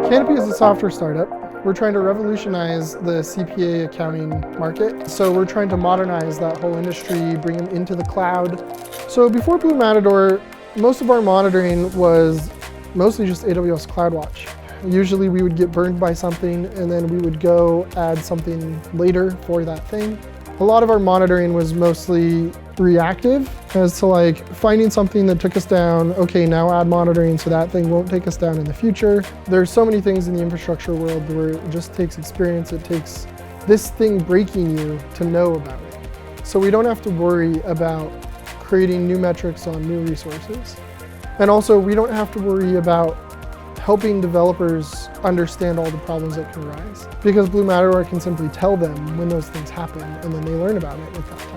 Canopy is a software startup. We're trying to revolutionize the CPA accounting market. So we're trying to modernize that whole industry, bring them into the cloud. So before Blue Matador, most of our monitoring was mostly just AWS CloudWatch. Usually we would get burned by something and then we would go add something later for that thing. A lot of our monitoring was mostly reactive as to like finding something that took us down. Okay, now add monitoring so that thing won't take us down in the future. There's so many things in the infrastructure world where it just takes experience. It takes this thing breaking you to know about it. So we don't have to worry about creating new metrics on new resources. And also we don't have to worry about helping developers understand all the problems that can arise. Because Blue Matador can simply tell them when those things happen and then they learn about it at that time.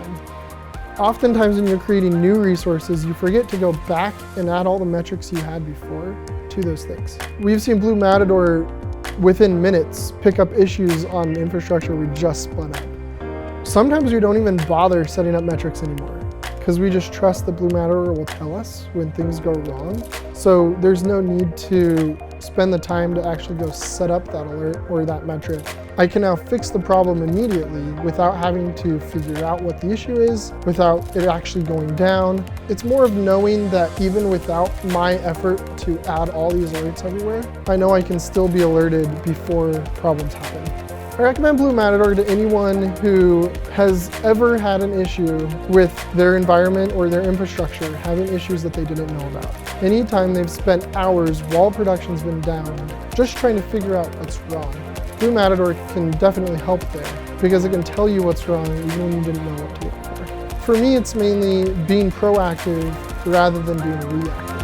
Oftentimes when you're creating new resources, you forget to go back and add all the metrics you had before to those things. We've seen Blue Matador within minutes pick up issues on infrastructure we just spun up. Sometimes we don't even bother setting up metrics anymore because we just trust that Blue Matador will tell us when things go wrong. So there's no need to spend the time to actually go set up that alert or that metric. I can now fix the problem immediately without having to figure out what the issue is, without it actually going down. It's more of knowing that even without my effort to add all these alerts everywhere, I know I can still be alerted before problems happen. I recommend Blue Matador to anyone who has ever had an issue with their environment or their infrastructure, having issues that they didn't know about. Anytime they've spent hours while production's been down, just trying to figure out what's wrong. Blue Matador can definitely help there because it can tell you what's wrong even when you didn't know what to look for. For me, it's mainly being proactive rather than being reactive.